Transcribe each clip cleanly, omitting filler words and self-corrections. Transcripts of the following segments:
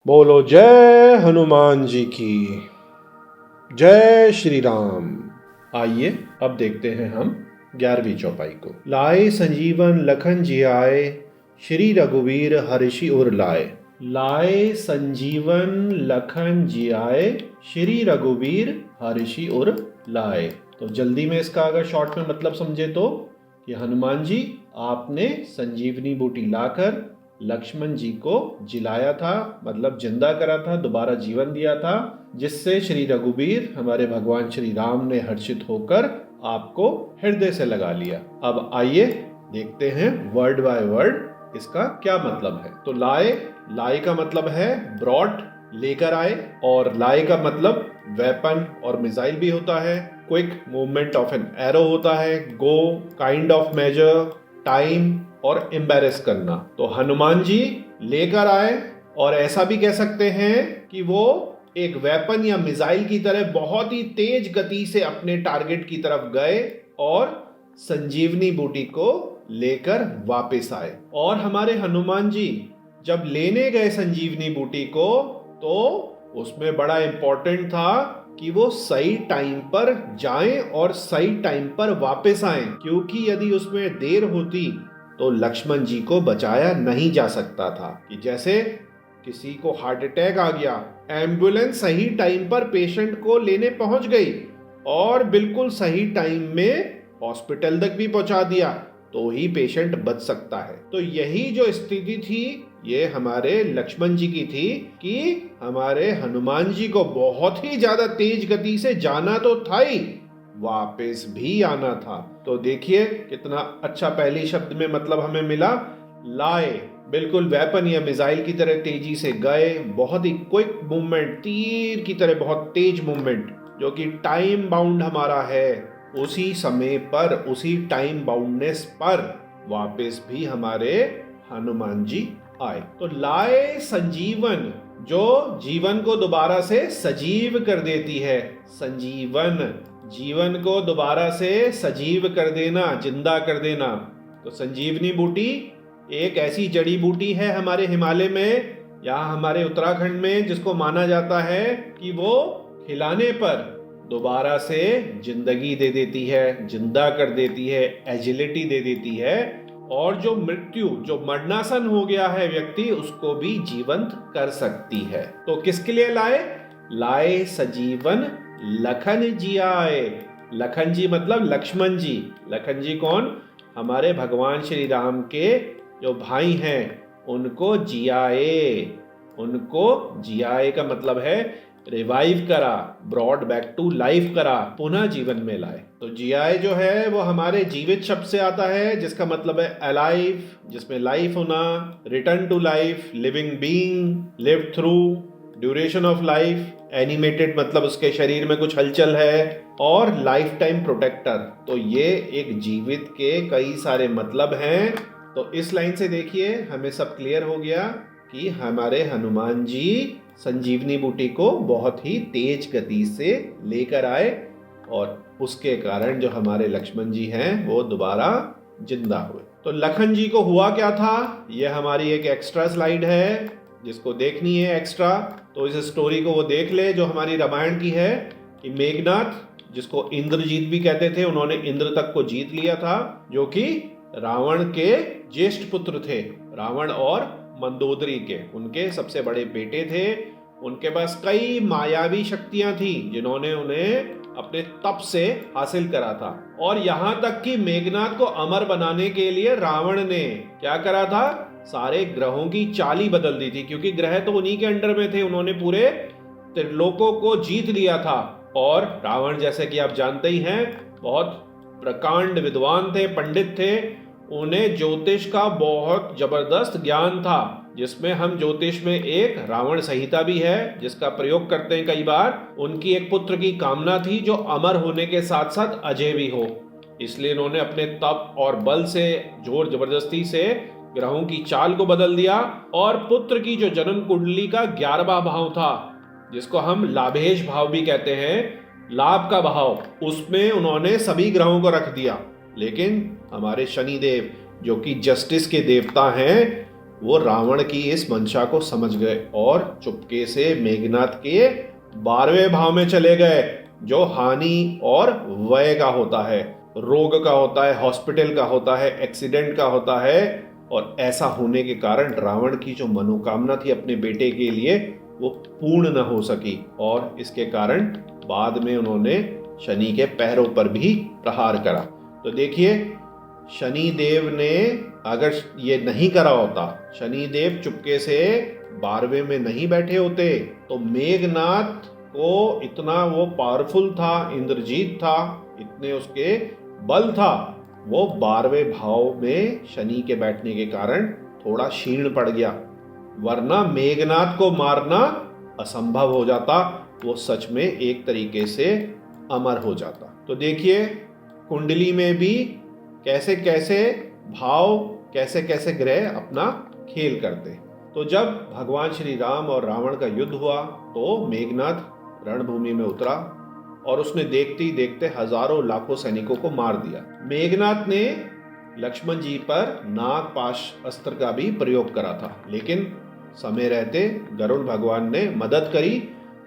बोलो जय हनुमान जी की। जय श्री राम। आइए अब देखते हैं हम 11वीं चौपाई को। लाए संजीवन लखन जी आए, श्री रघुवीर हर्षि उर लाए। लाए संजीवन लखन जी आए, श्री रघुवीर हर्षि उर लाए। तो जल्दी में इसका अगर शॉर्ट में मतलब समझे तो कि हनुमान जी आपने संजीवनी बूटी लाकर लक्ष्मण जी को जिलाया था, मतलब जिंदा करा था, दोबारा जीवन दिया था, जिससे श्री रघुवीर हमारे भगवान श्री राम ने हर्षित होकर आपको हृदय से लगा लिया। अब आइए देखते हैं वर्ड बाय वर्ड इसका क्या मतलब है। तो लाए का मतलब है ब्रॉट, लेकर आए, और लाए का मतलब वेपन और मिसाइल भी होता है। Quick movement of an arrow होता है। गो, काइंड ऑफ मेजर, टाइम और एम्बैरेस करना। तो हनुमान जी लेकर आए, और ऐसा भी कह सकते हैं कि वो एक वेपन या मिसाइल की तरह बहुत ही तेज गति से अपने टारगेट की तरफ गए और संजीवनी बूटी को लेकर वापस आए। और हमारे हनुमान जी जब लेने गए संजीवनी बूटी को तो उसमें बड़ा इंपॉर्टेंट था कि वो सही टाइम पर जाएं और सही टाइम पर वापस आएं, क्योंकि यदि उसमें देर होती तो लक्ष्मण जी को बचाया नहीं जा सकता था। कि जैसे किसी को हार्ट अटैक आ गया, एम्बुलेंस सही टाइम पर पेशेंट को लेने पहुंच गई और बिल्कुल सही टाइम में हॉस्पिटल तक भी पहुंचा दिया, तो ही पेशेंट बच सकता है। तो यही जो स्थिति थी ये हमारे लक्ष्मण जी की थी कि हमारे हनुमान जी को बहुत ही ज्यादा तेज गति से जाना तो था ही, वापस भी आना था। तो देखिए कितना अच्छा पहले शब्द में मतलब हमें मिला। लाए बिल्कुल वेपन या मिसाइल की तरह तेजी से गए, बहुत ही क्विक मूवमेंट, तीर की तरह बहुत तेज मूवमेंट, जो कि टाइम बाउंड हमारा है, उसी समय पर उसी टाइम बाउंडनेस पर वापस भी हमारे हनुमान जी आए। तो लाए संजीवन, जो जीवन को दोबारा से सजीव कर देती है। संजीवन, जीवन को दोबारा से सजीव कर देना, जिंदा कर देना। तो संजीवनी बूटी एक ऐसी जड़ी बूटी है हमारे हिमालय में या हमारे उत्तराखंड में, जिसको माना जाता है कि वो खिलाने पर दोबारा से जिंदगी दे देती है, जिंदा कर देती है, एजिलिटी दे देती है, और जो मृत्यु, जो मरणासन हो गया है व्यक्ति, उसको भी जीवंत कर सकती है। तो किसके लिए लाए? लाए सजीवन लखन जी आए। लखन जी मतलब लक्ष्मण जी। लखन जी कौन? हमारे भगवान श्री राम के जो भाई हैं, उनको जियाए। उनको जियाए का मतलब है रिवाइव करा, ब्रॉड बैक टू लाइफ करा, पुनः जीवन में लाए। तो जियाए जो है वो हमारे जीवित शब्द से आता है, जिसका मतलब है अलाइव, जिसमें लाइफ होना, return to life, living being, live through, duration of life, animated मतलब उसके शरीर में कुछ हलचल है, और लाइफ टाइम प्रोटेक्टर। तो ये एक जीवित के कई सारे मतलब हैं। तो इस लाइन से देखिए हमें सब क्लियर हो गया कि हमारे हनुमान जी संजीवनी बूटी को बहुत ही तेज गति से लेकर आए, और उसके कारण जो हमारे लक्ष्मण जी हैं वो दोबारा जिंदा हुए। तो लखन जी को हुआ क्या था, ये हमारी एक एक्स्ट्रा स्लाइड है, जिसको देखनी है एक्स्ट्रा तो इस स्टोरी को वो देख ले, जो हमारी रामायण की है। कि मेघनाथ, जिसको इंद्रजीत भी कहते थे, उन्होंने इंद्र तक को जीत लिया था, जो कि रावण के ज्येष्ठ पुत्र थे। रावण और मंदोदरी के, उनके सबसे बड़े बेटे थे। उनके पास कई मायावी शक्तियां थी जिन्होंने उन्हें अपने तप से हासिल करा था। और यहां तक कि मेघनाथ को अमर बनाने के लिए रावण ने क्या करा था, सारे ग्रहों की चाल ही बदल दी थी, क्योंकि ग्रह तो उन्हीं के अंडर में थे। उन्होंने पूरे त्रिलोकों को जीत लिया था। और रावण, जैसे कि आप जानते ही हैं, बहुत प्रकांड विद्वान थे, पंडित थे। उन्हें ज्योतिष का बहुत जबरदस्त ज्ञान था, जिसमें हम ज्योतिष में एक रावण संहिता भी है जिसका प्रयोग करते हैं कई बार। उनकी एक पुत्र की कामना थी जो अमर होने के साथ साथ अजय भी हो, इसलिए उन्होंने अपने तप और बल से, जोर जबरदस्ती से ग्रहों की चाल को बदल दिया। और पुत्र की जो जन्म कुंडली का 11वां भाव था, जिसको हम लाभेश भाव भी कहते हैं, लाभ का भाव, उसमें उन्होंने सभी ग्रहों को रख दिया। लेकिन हमारे शनिदेव, जो कि जस्टिस के देवता हैं, वो रावण की इस मंशा को समझ गए और चुपके से मेघनाथ के 12वें भाव में चले गए, जो हानि और व्यय का होता है, रोग का होता है, हॉस्पिटल का होता है, एक्सीडेंट का होता है। और ऐसा होने के कारण रावण की जो मनोकामना थी अपने बेटे के लिए वो पूर्ण न हो सकी, और इसके कारण बाद में उन्होंने शनि के पैरों पर भी प्रहार करा। तो देखिए, शनि देव ने अगर ये नहीं करा होता, शनि देव चुपके से 12वें में नहीं बैठे होते, तो मेघनाथ को इतना वो पावरफुल था, इंद्रजीत था, इतने उसके बल था, वो 12वें भाव में शनि के बैठने के कारण थोड़ा क्षीण पड़ गया, वरना मेघनाथ को मारना असंभव हो जाता, वो सच में एक तरीके से अमर हो जाता। तो देखिए, कुंडली में भी कैसे कैसे भाव, कैसे कैसे ग्रह अपना खेल करते। तो जब भगवान श्री राम और रावण का युद्ध हुआ तो मेघनाथ रणभूमि में उतरा और उसने देखते ही देखते हजारों लाखों सैनिकों को मार दिया। मेघनाथ ने लक्ष्मण जी पर नागपाश अस्त्र का भी प्रयोग करा था, लेकिन समय रहते गरुड़ भगवान ने मदद करी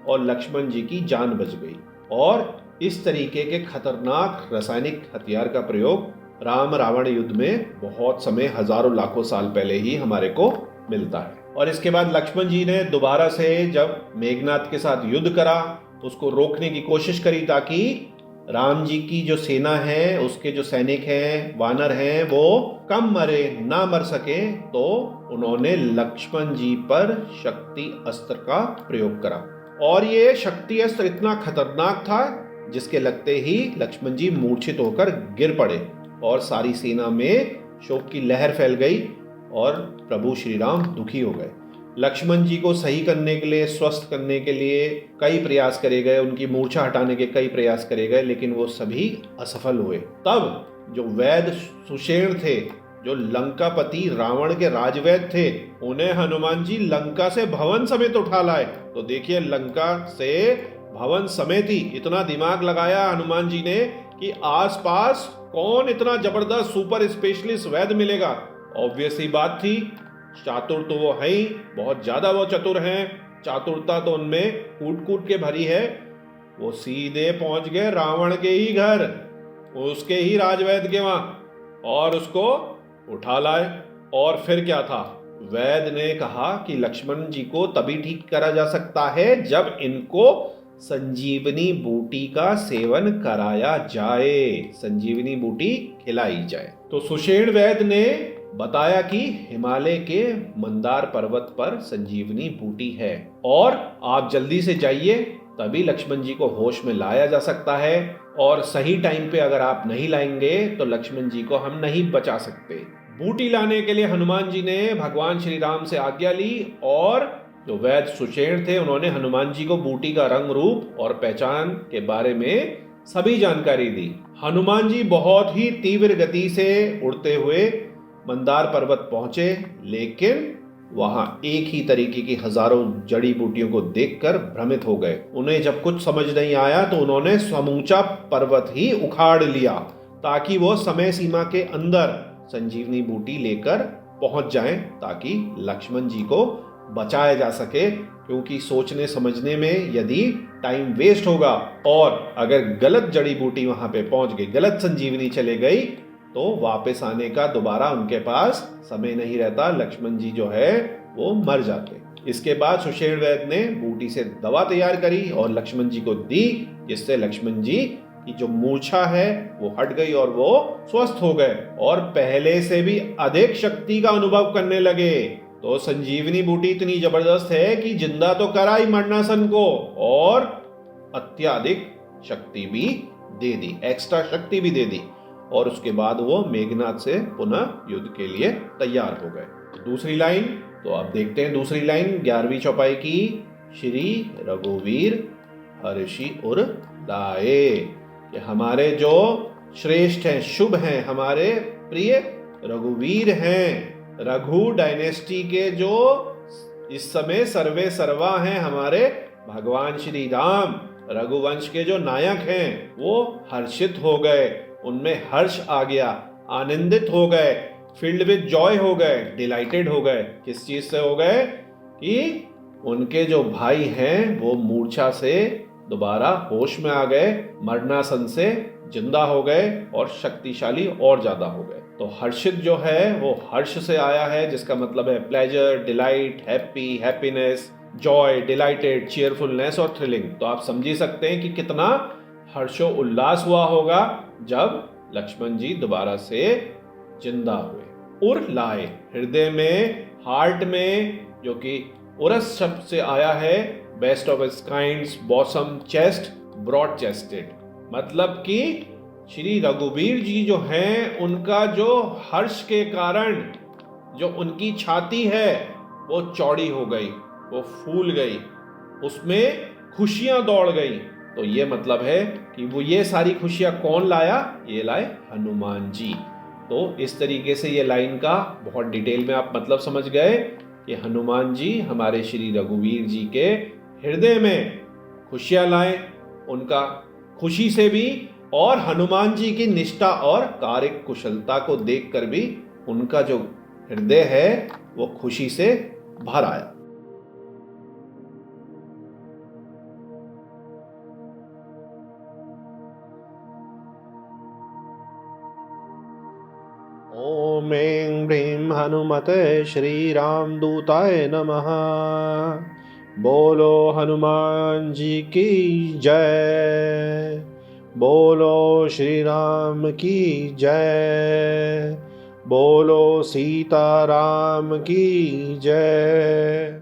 और लक्ष्मण जी की जान बच गई। और इस तरीके के खतरनाक रासायनिक हथियार का प्रयोग राम रावण युद्ध में बहुत समय, हजारों लाखों साल पहले ही हमारे को मिलता है। और इसके बाद लक्ष्मण जी ने दोबारा से जब मेघनाथ के साथ युद्ध करा, उसको रोकने की कोशिश करी ताकि राम जी की जो सेना है, उसके जो सैनिक हैं, वानर हैं, वो कम मरे, ना मर सके, तो उन्होंने लक्ष्मण जी पर शक्ति अस्त्र का प्रयोग करा। और ये शक्ति अस्त्र इतना खतरनाक था जिसके लगते ही लक्ष्मण जी मूर्छित होकर गिर पड़े और सारी सेना में शोक की लहर फैल गई और प्रभु श्री राम दुखी हो गए। लक्ष्मण जी को सही करने के लिए, स्वस्थ करने के लिए कई प्रयास करे गए, उनकी मूर्छा हटाने के कई प्रयास करे गए, लेकिन वो सभी असफल हुए। तब जो वैद्य सुषेण थे, जो लंकापति रावण के राजवैद्य थे, उन्हें हनुमान जी लंका से भवन समेत उठा लाए। तो देखिए, लंका से भवन समेत ही इतना दिमाग लगाया हनुमान जी ने कि आसपास कौन इतना जबरदस्त सुपर स्पेशलिस्ट वैद्य मिलेगा। ऑब्वियस ही बात थी, चातुर तो वो है ही, बहुत ज्यादा वो चतुर हैं, चातुरता तो उनमें कूट कूट के भरी है। वो सीधे पहुंच गए रावण के ही घर, उसके ही राजवैद्य के वहां, और उसको उठा लाए। और फिर क्या था, वैद्य ने कहा कि लक्ष्मण जी को तभी ठीक करा जा सकता है जब इनको संजीवनी बूटी का सेवन कराया जाए, संजीवनी बूटी खिलाई जाए। तो सुषेण वैद्य ने बताया कि हिमालय के मंदार पर्वत पर संजीवनी बूटी है और आप जल्दी से जाइए, तभी लक्ष्मण जी को होश में लाया जा सकता है। और सही टाइम पे अगर आप नहीं लाएंगे तो लक्ष्मण जी को हम नहीं बचा सकते। बूटी लाने के लिए हनुमान जी ने भगवान श्री राम से आज्ञा ली और जो वैद्य सुषेण थे उन्होंने हनुमान जी को बूटी का रंग, रूप और पहचान के बारे में सभी जानकारी दी। हनुमान जी बहुत ही तीव्र गति से उड़ते हुए मंदार पर्वत पहुंचे, लेकिन वहां एक ही तरीके की हजारों जड़ी बूटियों को देखकर भ्रमित हो गए। उन्हें जब कुछ समझ नहीं आया तो उन्होंने समूचा पर्वत ही उखाड़ लिया ताकि वो समय सीमा के अंदर संजीवनी बूटी लेकर पहुंच जाएं, ताकि लक्ष्मण जी को बचाया जा सके। क्योंकि सोचने समझने में यदि टाइम वेस्ट होगा और अगर गलत जड़ी बूटी वहां पे पहुंच गई, गलत संजीवनी चले गई, तो वापस आने का दोबारा उनके पास समय नहीं रहता, लक्ष्मण जी जो है वो मर जाते। इसके बाद सुषेण वैद्य ने बूटी से दवा तैयार करी और लक्ष्मण जी को दी, जिससे लक्ष्मण जी की जो मूर्छा है वो हट गई और वो स्वस्थ हो गए और पहले से भी अधिक शक्ति का अनुभव करने लगे। तो संजीवनी बूटी इतनी जबरदस्त है कि जिंदा तो करा ही मरणासन को और अत्याधिक शक्ति भी दे दी, एक्स्ट्रा शक्ति भी दे दी। और उसके बाद वो मेघनाथ से पुनः युद्ध के लिए तैयार हो गए। दूसरी लाइन, तो अब देखते हैं दूसरी लाइन 11वीं चौपाई की। श्री रघुवीर हर्षि उर लाए, कि हमारे जो श्रेष्ठ हैं, शुभ हैं, हमारे प्रिय रघुवीर हैं, रघु डायनेस्टी के जो इस समय सर्वे सर्वा हैं, हमारे भगवान श्री राम रघुवंश के जो नायक हैं, वो हर्षित हो गए, उनमें हर्ष आ गया, आनंदित हो गए फिल्ड विद जॉय हो गए, डिलाइटेड हो गए। किस चीज से हो गए? कि उनके जो भाई हैं वो मूर्छा से दोबारा होश में आ गए, मरणासन से जिंदा हो गए और शक्तिशाली और ज्यादा हो गए। तो हर्षित जो है वो हर्ष से आया है, जिसका मतलब है pleasure, delight, happy, happiness, Joy, dilated, cheerfulness और थ्रिलिंग। तो आप समझ ही सकते हैं कि कितना हर्षो उल्लास हुआ होगा जब लक्ष्मण जी दोबारा से जिंदा हुए। उर लाए, हृदय में, हार्ट में, जो कि उरस शब्द से आया है, best of its kinds, bosom, chest, broad chested. मतलब कि श्री रघुवीर जी जो हैं उनका जो हर्ष के कारण जो उनकी छाती है वो चौड़ी हो गई, वो फूल गई, उसमें खुशियां दौड़ गई। तो ये मतलब है कि वो ये सारी खुशियां कौन लाया? ये लाए हनुमान जी। तो इस तरीके से ये लाइन का बहुत डिटेल में आप मतलब समझ गए कि हनुमान जी हमारे श्री रघुवीर जी के हृदय में खुशियां लाए, उनका खुशी से भी, और हनुमान जी की निष्ठा और कार्य कुशलता को देखकर भी उनका जो हृदय है वो खुशी से भर आया। ओम ऐं ह्रीं हनुमते श्री राम दूताय नमः। बोलो हनुमान जी की जय। बोलो श्री राम की जय। बोलो सीता राम की जय।